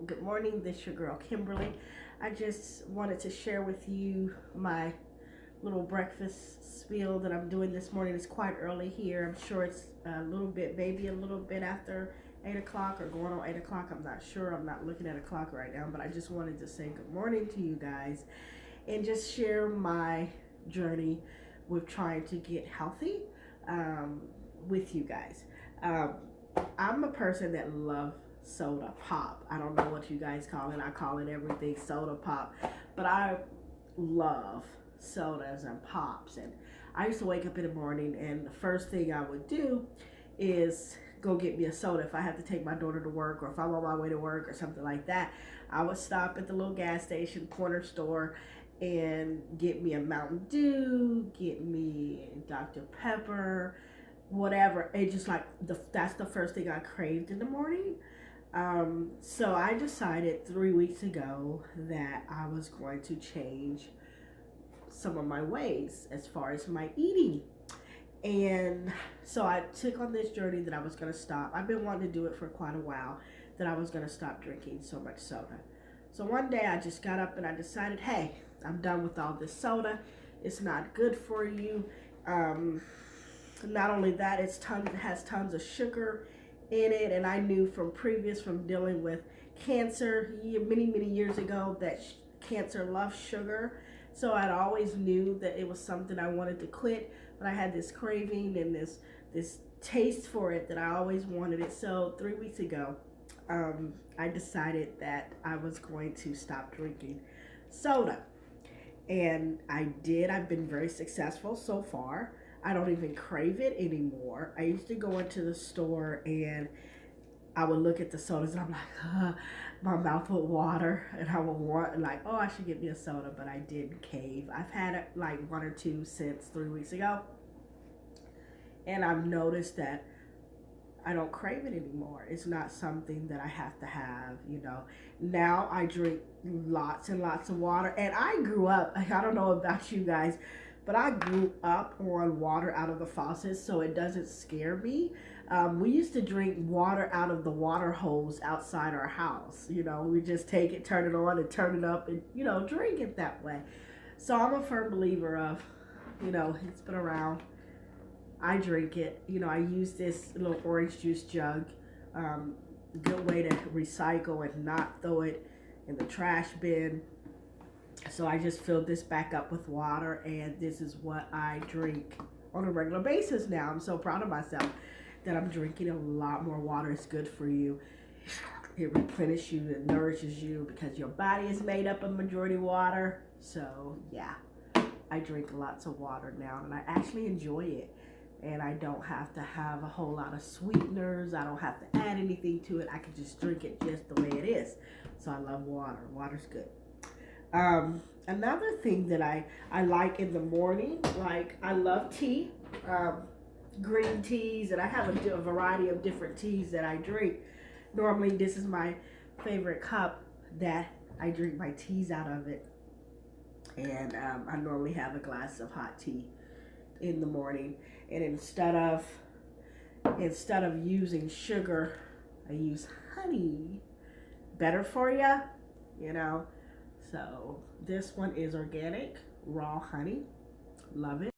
Good morning. This is your girl Kimberly. I just wanted to share with you my little breakfast spiel that I'm doing this morning. It's quite early here. I'm sure it's a little bit, maybe a little bit after 8 o'clock or going on 8 o'clock. I'm not sure. I'm not looking at a clock right now, but I just wanted to say good morning to you guys and just share my journey with trying to get healthy um, with you guys. Um, I'm a person that loves soda pop. I don't know what you guys call it. I call it everything soda pop. But I love sodas and pops. And I used to wake up in the morning and the first thing I would do is go get me a soda. If I have to take my daughter to work or if I'm on my way to work or something like that, I would stop at the little gas station, corner store, and get me a Mountain Dew, get me Dr. Pepper, whatever. It just like that's the first thing I craved in the morning. So I decided 3 weeks ago that I was going to change some of my ways as far as my eating. And so I took on this journey that I was going to stop. I've been wanting to do it for quite a while, that I was going to stop drinking so much soda. So one day I just got up and I decided, hey, I'm done with all this soda. It's not good for you. Um, Not only that, it has tons of sugar in it, and I knew from dealing with cancer many years ago that cancer loves sugar. So I'd always knew that it was something I wanted to quit, but I had this craving and this taste for it that I always wanted it. So 3 weeks ago, I decided that I was going to stop drinking soda. And I did. I've been very successful so far. I don't even crave it anymore. I used to go into the store and I would look at the sodas and I'm like, my mouth would water and I would want like, oh, I should get me a soda, but I didn't cave. I've had like one or two since 3 weeks ago, and I've noticed that I don't crave it anymore. It's not something that I have to have, you know. Now I drink lots and lots of water. And I grew up, I don't know about you guys, but I grew up on water out of the faucet, so it doesn't scare me. We used to drink water out of the water hose outside our house. You know, we just take it, turn it on, and turn it up, and, you know, drink it that way. So I'm a firm believer of, you know, it's been around. I drink it. You know, I use this little orange juice jug. Um, Good way to recycle and not throw it in the trash bin. So I just filled this back up with water, and this is what I drink on a regular basis now. I'm so proud of myself that I'm drinking a lot more water. It's good for you. It replenishes you, it nourishes you because your body is made up of majority water. So yeah, I drink lots of water now, and I actually enjoy it. And I don't have to have a whole lot of sweeteners. I don't have to add anything to it. I can just drink it just the way it is. So I love water. Water's good. Another thing that I like in the morning, like I love tea, um, green teas, and I have a variety of different teas that I drink. Normally, this is my favorite cup that I drink my teas out of it. And I normally have a glass of hot tea in the morning. And instead of using sugar, I use honey. Better for you, you know. So this one is organic, raw honey. Love it.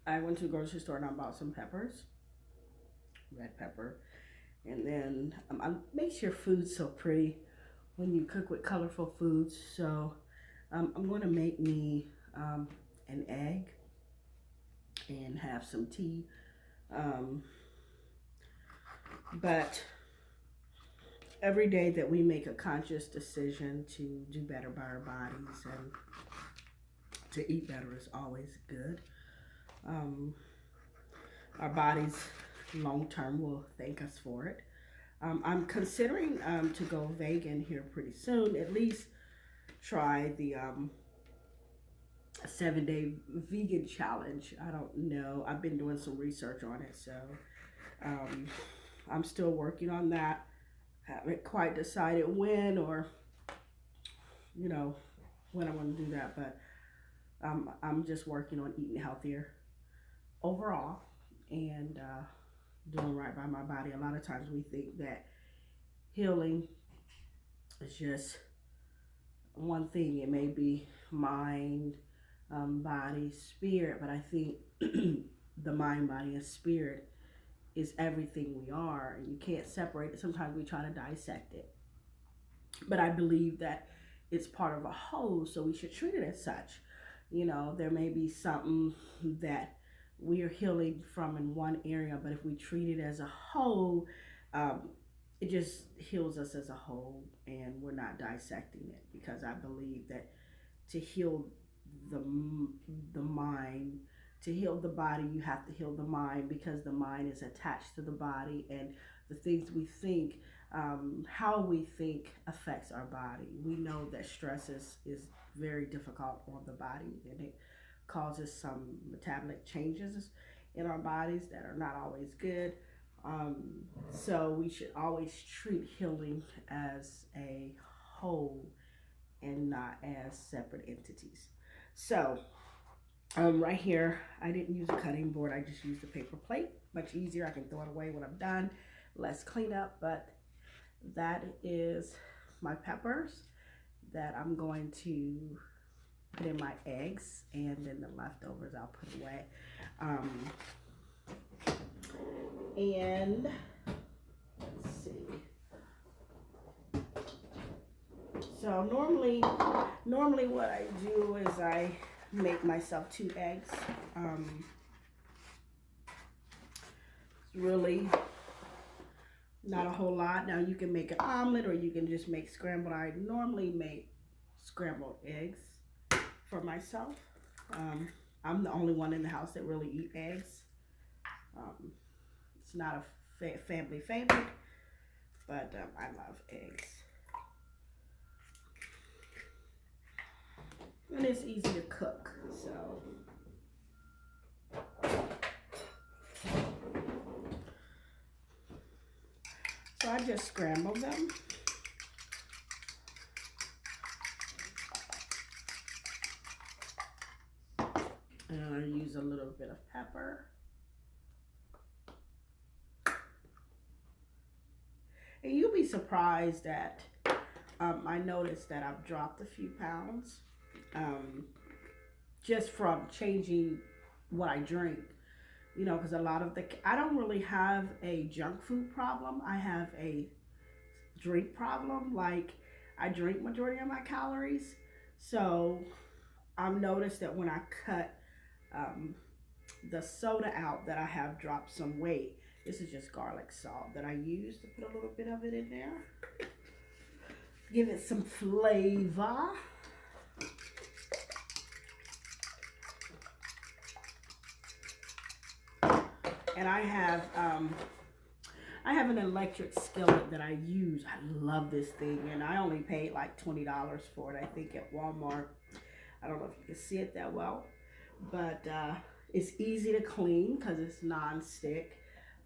I went to the grocery store and I bought some peppers, red pepper, and then I makes your food so pretty when you cook with colorful foods. So I'm going to make me an egg and have some tea. Um, but every day that we make a conscious decision to do better by our bodies and to eat better is always good. Um, our bodies long term will thank us for it. I'm considering to go vegan here pretty soon. At least try the 7 day vegan challenge. I don't know. I've been doing some research on it, so um, I'm still working on that. Haven't quite decided when or you know when I want to do that, but I'm just working on eating healthier overall, and doing right by my body. A lot of times we think that healing is just one thing. It may be mind, body, spirit, but I think the mind, body, and spirit is everything we are, and you can't separate it. Sometimes we try to dissect it, but I believe that it's part of a whole, so we should treat it as such. You know, there may be something that we are healing from in one area, but if we treat it as a whole, um, it just heals us as a whole, and we're not dissecting it. Because I believe that to heal the the mind, to heal the body, you have to heal the mind, because the mind is attached to the body, and the things we think, how we think affects our body. We know that stress is very difficult on the body, and it causes some metabolic changes in our bodies that are not always good. Um, so we should always treat healing as a whole and not as separate entities. So right here, I didn't use a cutting board. I just used a paper plate. Much easier. I can throw it away when I'm done. Less cleanup, but that is my peppers that I'm going to put in my eggs, and then the leftovers I'll put away. Um, and let's see. So normally what I do is I make myself 2 eggs. Really not a whole lot. Now you can make an omelet, or you can just make scrambled. I normally make scrambled eggs for myself. I'm the only one in the house that really eat eggs. Um, it's not a family favorite, but I love eggs. And it's easy to cook, so. So I just scramble them. And I use a little bit of pepper. And you'll be surprised that I noticed that I've dropped a few pounds just from changing what I drink. You know, because a lot of I don't really have a junk food problem. I have a drink problem. Like, I drink majority of my calories. So I've noticed that when I cut the soda out, that I have dropped some weight. This is just garlic salt that I use to put a little bit of it in there. Give it some flavor. And I have an electric skillet that I use. I love this thing, and I only paid like $20 for it, I think, at Walmart. I don't know if you can see it that well, but it's easy to clean because it's non-stick,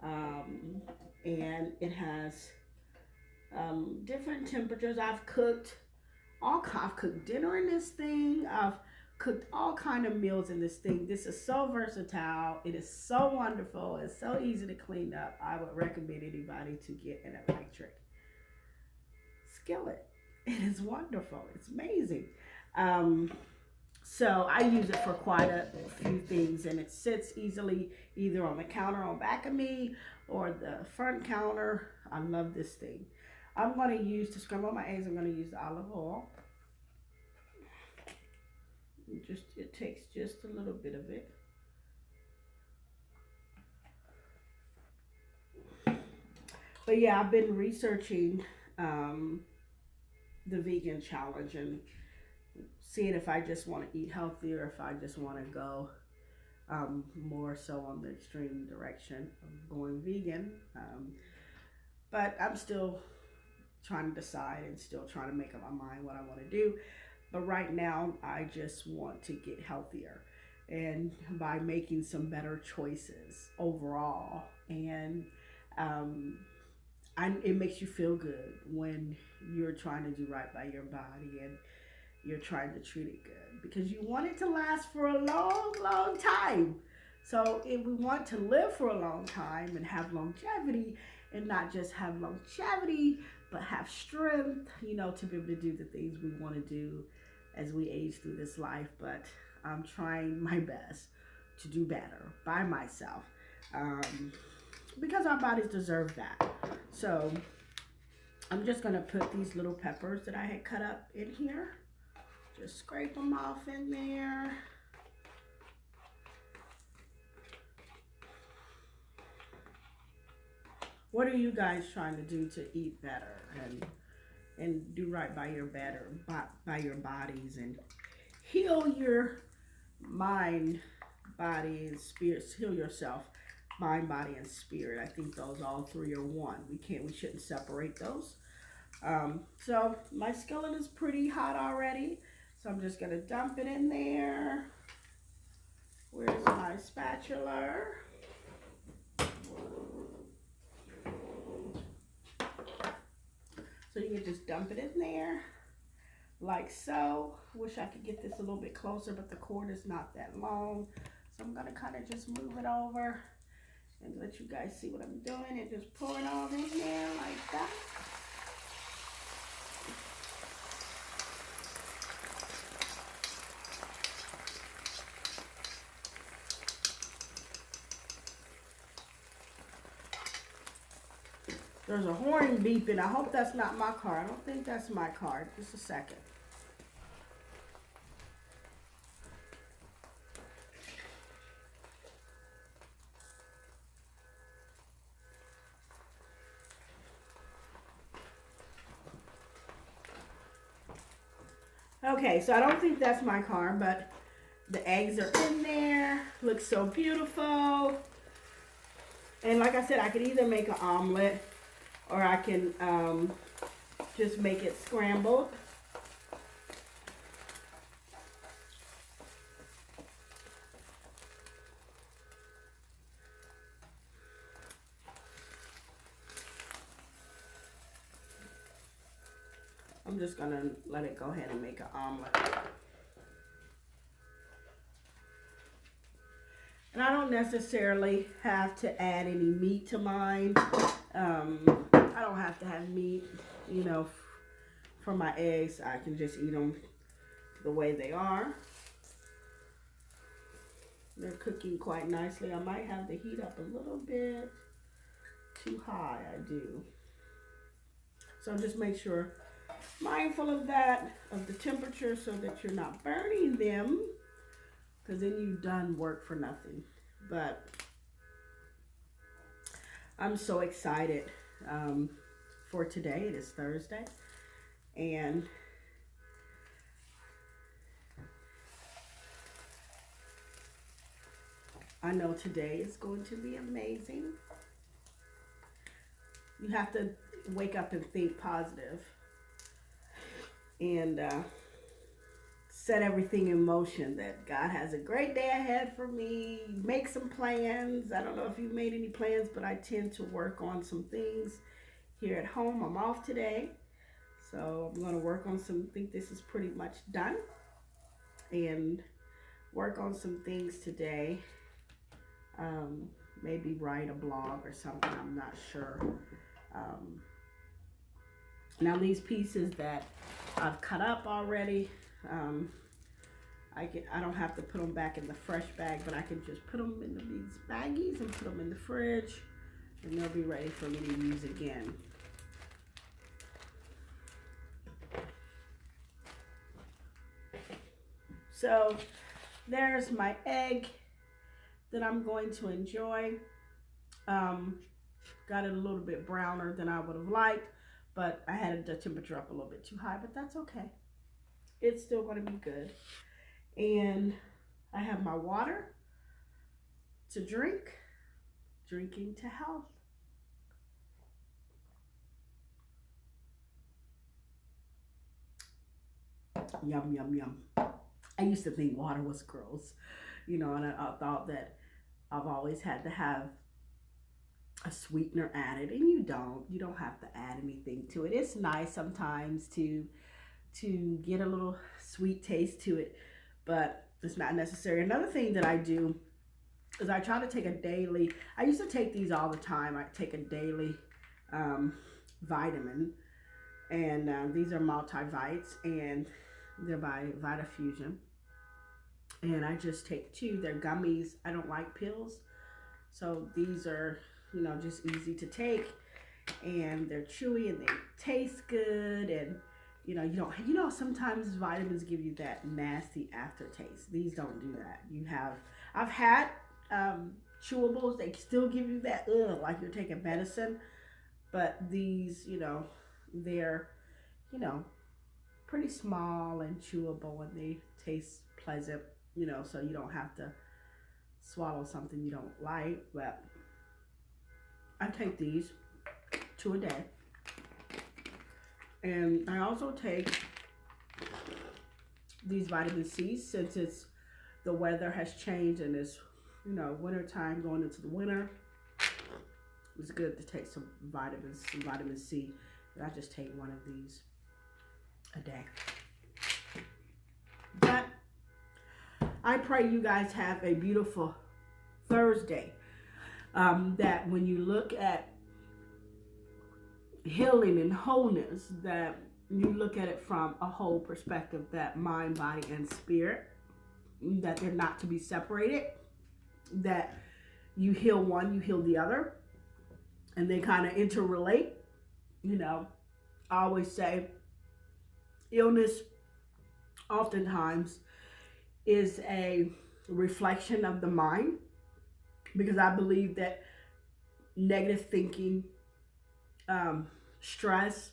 and it has different temperatures. I've cooked dinner in this thing. I've cooked all kind of meals in this thing. This is so versatile. It is so wonderful. It's so easy to clean up. I would recommend anybody to get an electric skillet. It is wonderful. It's amazing. So I use it for quite a few things, and it sits easily either on the counter on back of me or the front counter. I love this thing. I'm going to use, to scramble my eggs, I'm going to use the olive oil. It takes just a little bit of it. But yeah, I've been researching the vegan challenge and seeing if I just want to eat healthy, or if I just want to go more so on the extreme direction of going vegan. But I'm still trying to decide and still trying to make up my mind what I want to do. But right now, I just want to get healthier, and by making some better choices overall. And it makes you feel good when you're trying to do right by your body, and you're trying to treat it good, because you want it to last for a long, long time. So if we want to live for a long time and have longevity, and not just have longevity, but have strength, you know, to be able to do the things we want to do as we age through this life. But I'm trying my best to do better by myself, because our bodies deserve that. So I'm just going to put these little peppers that I had cut up in here. Just scrape them off in there. What are you guys trying to do to eat better and do right by your by your bodies, and heal your mind, body, and spirit? Heal yourself, mind, body, and spirit. I think those all three are one. We shouldn't separate those. So my skillet is pretty hot already, so I'm just gonna dump it in there. Where's my spatula? So you can just dump it in there like so. Wish I could get this a little bit closer, but the cord is not that long. So I'm gonna kind of just move it over and let you guys see what I'm doing, and just pour it all in there like that. There's a horn beeping. I hope that's not my car. I don't think that's my car. Just a second. Okay, so I don't think that's my car, but the eggs are in there. Looks so beautiful. And like I said, I could either make an omelet, or I can just make it scrambled. I'm just gonna let it go ahead and make an omelet. And I don't necessarily have to add any meat to mine. I don't have to have meat, you know, for my eggs. I can just eat them the way they are. They're cooking quite nicely. I might have the heat up a little bit too high, I do. So just make sure, mindful of that, of the temperature, so that you're not burning them, because then you've done work for nothing. But I'm so excited for today. It is Thursday, and I know today is going to be amazing. You have to wake up and think positive, and set everything in motion, that God has a great day ahead for me. Make some plans. I don't know if you've made any plans, but I tend to work on some things here at home. I'm off today, so I'm going to work on some, think this is pretty much done, and work on some things today. Maybe write a blog or something, I'm not sure. Now these pieces that I've cut up already, I don't have to put them back in the fresh bag, but I can just put them in these baggies and put them in the fridge, and they'll be ready for me to use again. So there's my egg that I'm going to enjoy. Got it a little bit browner than I would have liked, but I had the temperature up a little bit too high, but that's okay. It's still going to be good. And I have my water to drink, drinking to health. Yum, yum, yum. I used to think water was gross, you know, and I thought that I've always had to have a sweetener added, and you don't have to add anything to it. It's nice sometimes to get a little sweet taste to it, but it's not necessary. Another thing that I do is I try to take a daily, I used to take these all the time. I take a daily vitamin, and these are multivites, and they're by Vitafusion. And I just take two. They're gummies. I don't like pills. So these are, just easy to take, and they're chewy and they taste good. And, you don't, sometimes vitamins give you that nasty aftertaste. These don't do that. I've had chewables, they still give you that, like you're taking medicine. But these, they're, you know, pretty small and chewable, and they taste pleasant, so you don't have to swallow something you don't like. But I take these 2 a day. And I also take these vitamin C, since the weather has changed and it's, winter time going into the winter. It's good to take some vitamin C. And I just take one of these a day. But I pray you guys have a beautiful Thursday. That when you look at healing and wholeness, that you look at it from a whole perspective, that mind, body, and spirit, that they're not to be separated, that you heal one, you heal the other, and they kind of interrelate. I always say illness oftentimes is a reflection of the mind, because I believe that negative thinking, stress,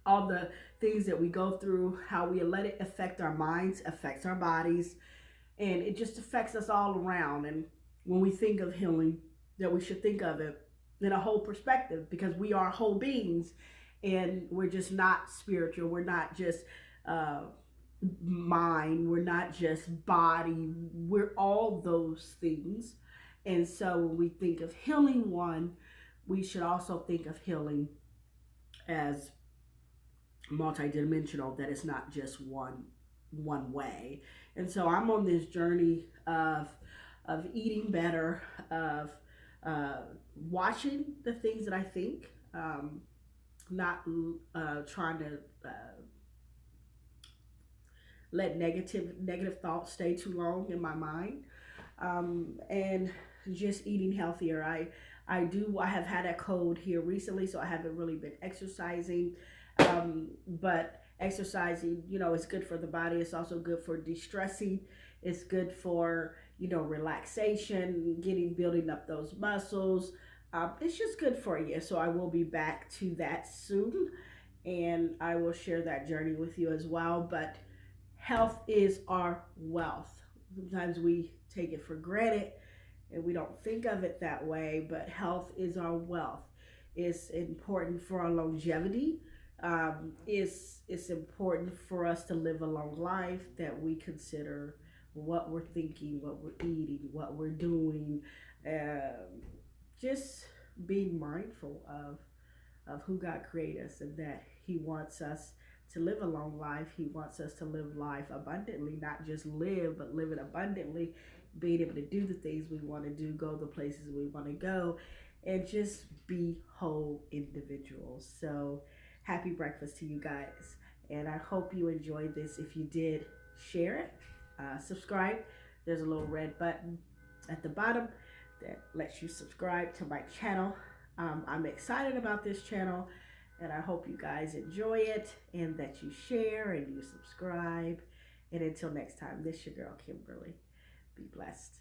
all the things that we go through, how we let it affect our minds, affects our bodies, and it just affects us all around. And when we think of healing, that we should think of it in a whole perspective, because we are whole beings, and we're just not spiritual. We're not just mind. We're not just body. We're all those things. And so when we think of healing one, we should also think of healing as multidimensional, that it's not just one way. And so I'm on this journey of eating better, of watching the things that I think, not trying to let negative thoughts stay too long in my mind, and just eating healthier. I have had a cold here recently, so I haven't really been exercising, but exercising, it's good for the body. It's also good for de-stressing. It's good for, relaxation, building up those muscles. It's just good for you. So I will be back to that soon, and I will share that journey with you as well. But health is our wealth. Sometimes we take it for granted and we don't think of it that way, but health is our wealth. It's important for our longevity. It's important for us to live a long life, that we consider what we're thinking, what we're eating, what we're doing, just being mindful of who God created us, and that He wants us to live a long life. He wants us to live life abundantly, not just live, but live it abundantly, being able to do the things we want to do, go the places we want to go, and just be whole individuals. So happy breakfast to you guys, and I hope you enjoyed this. If you did, share it, subscribe. There's a little red button at the bottom that lets you subscribe to my channel. I'm excited about this channel, and I hope you guys enjoy it, and that you share and you subscribe. And until next time, this is your girl, Kimberly. Be blessed.